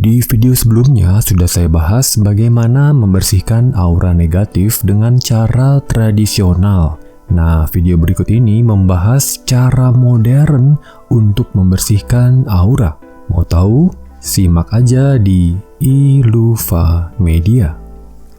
Di video sebelumnya sudah saya bahas bagaimana membersihkan aura negatif dengan cara tradisional. Nah, video berikut ini membahas cara modern untuk membersihkan aura. Mau tahu? Simak aja di Iluva Media.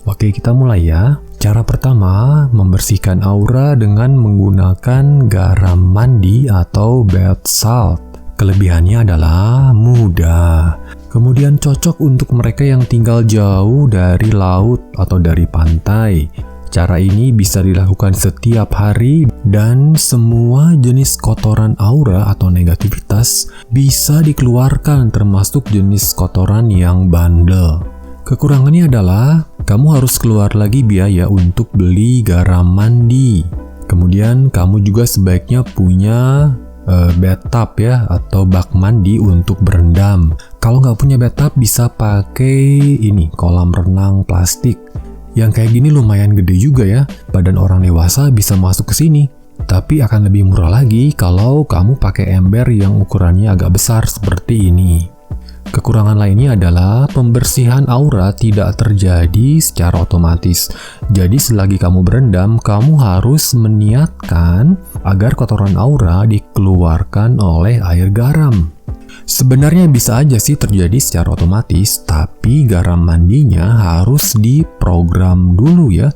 Oke, kita mulai ya. Cara pertama, membersihkan aura dengan menggunakan garam mandi atau bath salt. Kelebihannya adalah mudah, kemudian cocok untuk mereka yang tinggal jauh dari laut atau dari pantai. Cara ini bisa dilakukan setiap hari dan semua jenis kotoran aura atau negativitas bisa dikeluarkan, termasuk jenis kotoran yang bandel. Kekurangannya adalah kamu harus keluar lagi biaya untuk beli garam mandi. Kemudian kamu juga sebaiknya punya bathtub ya, atau bak mandi untuk berendam. Kalau nggak punya bathtub bisa pakai ini, kolam renang plastik. Yang kayak gini lumayan gede juga ya, badan orang dewasa bisa masuk ke sini. Tapi akan lebih murah lagi kalau kamu pakai ember yang ukurannya agak besar seperti ini. Kekurangan lainnya adalah pembersihan aura tidak terjadi secara otomatis. Jadi selagi kamu berendam, kamu harus meniatkan agar kotoran aura dikeluarkan oleh air garam. Sebenarnya bisa aja sih terjadi secara otomatis, tapi garam mandinya harus diprogram dulu ya.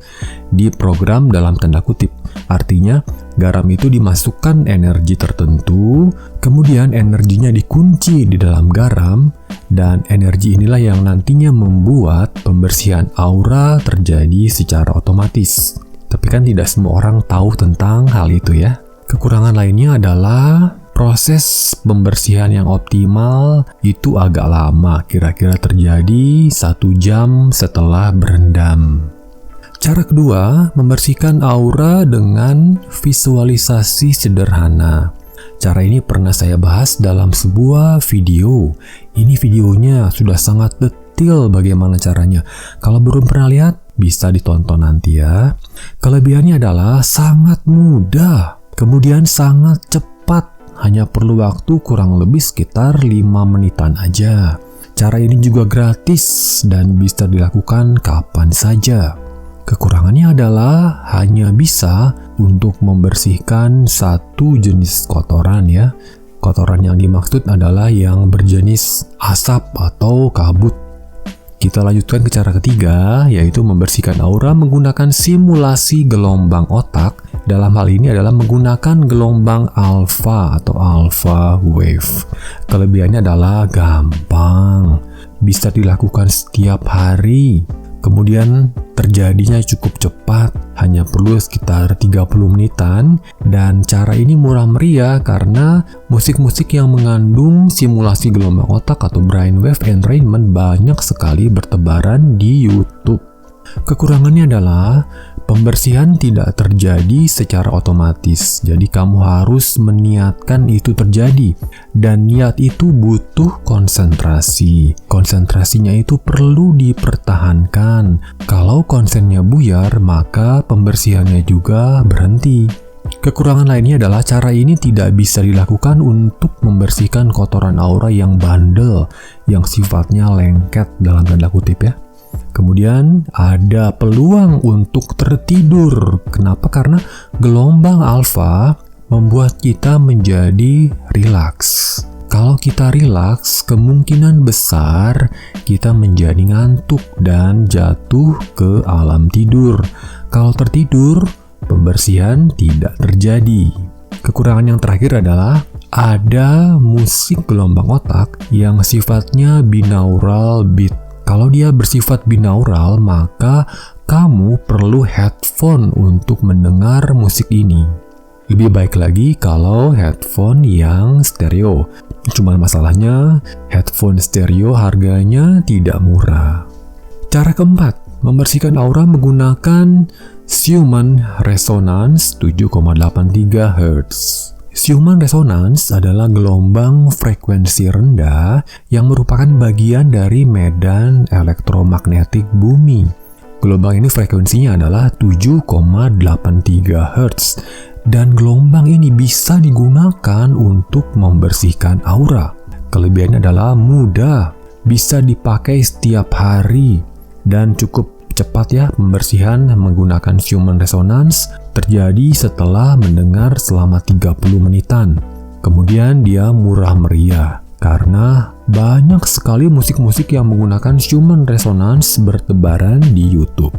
Diprogram dalam tanda kutip. Artinya, garam itu dimasukkan energi tertentu, kemudian energinya dikunci di dalam garam, dan energi inilah yang nantinya membuat pembersihan aura terjadi secara otomatis. Tapi kan tidak semua orang tahu tentang hal itu ya. Kekurangan lainnya adalah proses pembersihan yang optimal itu agak lama, kira-kira terjadi 1 jam setelah berendam. Cara kedua, membersihkan aura dengan visualisasi sederhana. Cara ini pernah saya bahas dalam sebuah video. Ini videonya sudah sangat detail bagaimana caranya. Kalau belum pernah lihat, bisa ditonton nanti ya. Kelebihannya adalah sangat mudah, kemudian sangat cepat. Hanya perlu waktu kurang lebih sekitar 5 menitan aja. Cara ini juga gratis dan bisa dilakukan kapan saja. Kekurangannya adalah hanya bisa untuk membersihkan satu jenis kotoran ya. Kotoran yang dimaksud adalah yang berjenis asap atau kabut. Kita lanjutkan ke cara ketiga, yaitu membersihkan aura menggunakan simulasi gelombang otak. Dalam hal ini adalah menggunakan gelombang alfa atau alpha wave. Kelebihannya adalah gampang, bisa dilakukan setiap hari. Kemudian terjadinya cukup cepat, hanya perlu sekitar 30 menitan, dan cara ini murah meriah karena musik-musik yang mengandung simulasi gelombang otak atau brainwave entrainment banyak sekali bertebaran di YouTube. Kekurangannya adalah pembersihan tidak terjadi secara otomatis, jadi kamu harus meniatkan itu terjadi, dan niat itu butuh konsentrasi. Konsentrasinya itu perlu dipertahankan. Kalau konsennya buyar, maka pembersihannya juga berhenti. Kekurangan lainnya adalah cara ini tidak bisa dilakukan untuk membersihkan kotoran aura yang bandel, yang sifatnya lengket dalam tanda kutip ya. Kemudian ada peluang untuk tertidur. Kenapa? Karena gelombang alfa membuat kita menjadi rilaks. Kalau kita rilaks, kemungkinan besar kita menjadi ngantuk dan jatuh ke alam tidur. Kalau tertidur, pembersihan tidak terjadi. Kekurangan yang terakhir adalah ada musik gelombang otak yang sifatnya binaural beat. Kalau dia bersifat binaural, maka kamu perlu headphone untuk mendengar musik ini. Lebih baik lagi kalau headphone yang stereo. Cuman masalahnya, headphone stereo harganya tidak murah. Cara keempat, membersihkan aura menggunakan Schumann Resonance 7,83 Hz. Schumann Resonance adalah gelombang frekuensi rendah yang merupakan bagian dari medan elektromagnetik bumi. Gelombang ini frekuensinya adalah 7,83 Hz dan gelombang ini bisa digunakan untuk membersihkan aura. Kelebihannya adalah mudah, bisa dipakai setiap hari dan cukup cepat ya. Pembersihan menggunakan human resonance terjadi setelah mendengar selama 30 menitan. Kemudian dia murah meriah karena banyak sekali musik-musik yang menggunakan human resonance bertebaran di YouTube.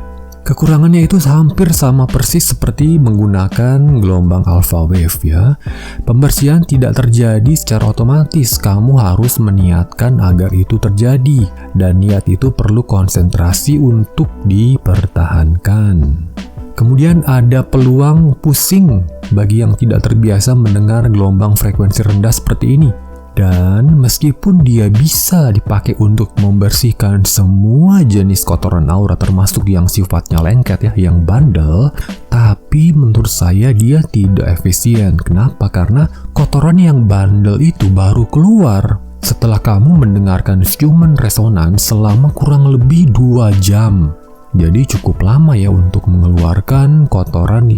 Kekurangannya itu hampir sama persis seperti menggunakan gelombang alpha wave ya. Pembersihan tidak terjadi secara otomatis, kamu harus meniatkan agar itu terjadi. Dan niat itu perlu konsentrasi untuk dipertahankan. Kemudian ada peluang pusing bagi yang tidak terbiasa mendengar gelombang frekuensi rendah seperti ini. Dan meskipun dia bisa dipakai untuk membersihkan semua jenis kotoran aura termasuk yang sifatnya lengket ya, yang bandel, tapi menurut saya dia tidak efisien. Kenapa? Karena kotoran yang bandel itu baru keluar setelah kamu mendengarkan human resonance selama kurang lebih 2 jam. Jadi cukup lama ya untuk mengeluarkan kotoran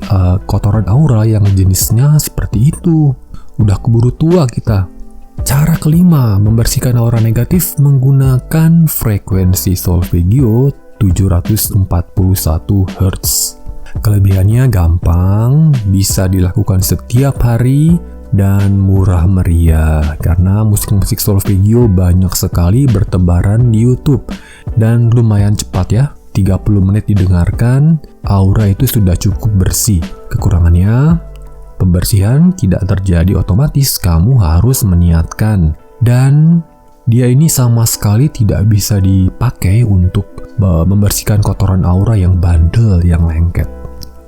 aura yang jenisnya seperti itu. Udah keburu tua kita. Cara kelima, membersihkan aura negatif menggunakan frekuensi solfeggio 741 Hz. Kelebihannya gampang, bisa dilakukan setiap hari, dan murah meriah. Karena musik-musik solfeggio banyak sekali bertebaran di YouTube. Dan lumayan cepat ya, 30 menit didengarkan, aura itu sudah cukup bersih. Kekurangannya, pembersihan tidak terjadi otomatis, kamu harus meniatkan. Dan dia ini sama sekali tidak bisa dipakai untuk membersihkan kotoran aura yang bandel, yang lengket.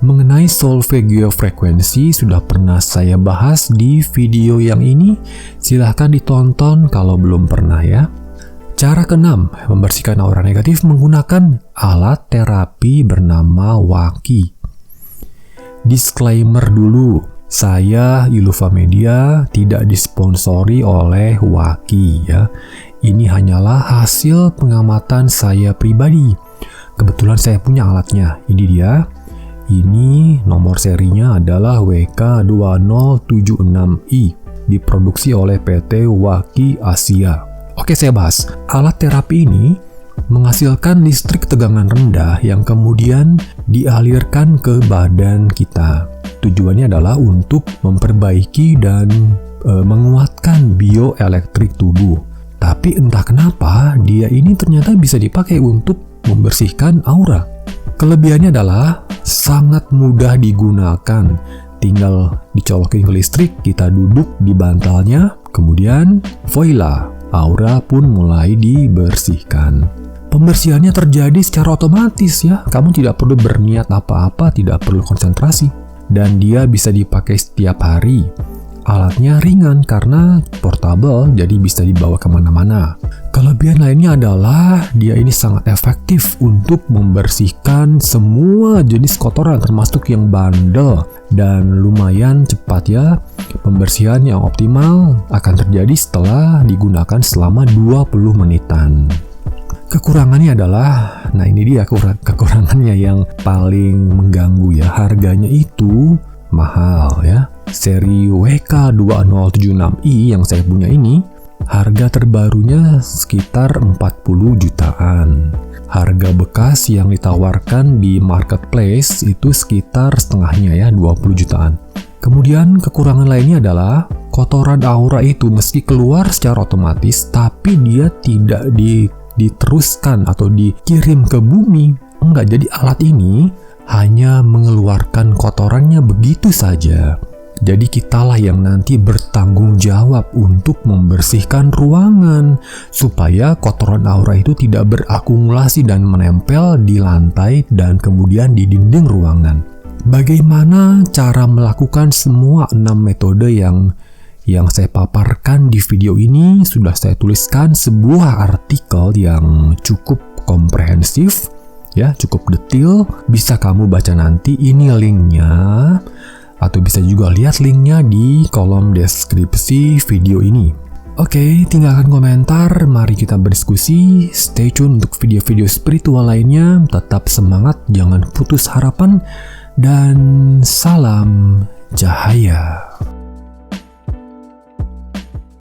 Mengenai solfeggio frekuensi sudah pernah saya bahas di video yang ini, silahkan ditonton kalau belum pernah ya. Cara keenam, membersihkan aura negatif menggunakan alat terapi bernama Waki. Disclaimer dulu, saya Iluva Media tidak disponsori oleh Waki ya. Ini hanyalah hasil pengamatan saya pribadi. Kebetulan saya punya alatnya. Ini dia. Ini nomor serinya adalah WK2076i. Diproduksi oleh PT Waki Asia. Oke, saya bahas. Alat terapi ini menghasilkan listrik tegangan rendah yang kemudian dialirkan ke badan kita. Tujuannya adalah untuk memperbaiki dan menguatkan bioelektrik tubuh. Tapi entah kenapa dia ini ternyata bisa dipakai untuk membersihkan aura. Kelebihannya adalah sangat mudah digunakan. Tinggal dicolokin ke listrik, kita duduk di bantalnya, kemudian voila, aura pun mulai dibersihkan. Pembersihannya terjadi secara otomatis ya. Kamu tidak perlu berniat apa-apa, tidak perlu konsentrasi. Dan dia bisa dipakai setiap hari. Alatnya ringan karena portable, jadi bisa dibawa kemana-mana. Kelebihan lainnya adalah dia ini sangat efektif untuk membersihkan semua jenis kotoran termasuk yang bandel. Dan lumayan cepat ya. Pembersihan yang optimal akan terjadi setelah digunakan selama 20 menitan. Kekurangannya adalah, nah ini dia kekurangannya yang paling mengganggu ya. Harganya itu mahal ya. Seri WK2076i yang saya punya ini, harga terbarunya sekitar 40 jutaan. Harga bekas yang ditawarkan di marketplace itu sekitar setengahnya ya, 20 jutaan. Kemudian kekurangan lainnya adalah kotoran aura itu meski keluar secara otomatis, tapi dia tidak diteruskan atau dikirim ke bumi. Enggak, jadi alat ini hanya mengeluarkan kotorannya begitu saja. Jadi kitalah yang nanti bertanggung jawab untuk membersihkan ruangan supaya kotoran aura itu tidak berakumulasi dan menempel di lantai dan kemudian di dinding ruangan. Bagaimana cara melakukan semua 6 metode yang saya paparkan di video ini? Sudah saya tuliskan sebuah artikel yang cukup komprehensif ya, cukup detail. Bisa kamu baca nanti, ini linknya, atau bisa juga lihat linknya di kolom deskripsi video ini. Oke, tinggalkan komentar, mari kita berdiskusi. Stay tune untuk video-video spiritual lainnya. Tetap semangat, jangan putus harapan, dan salam cahaya.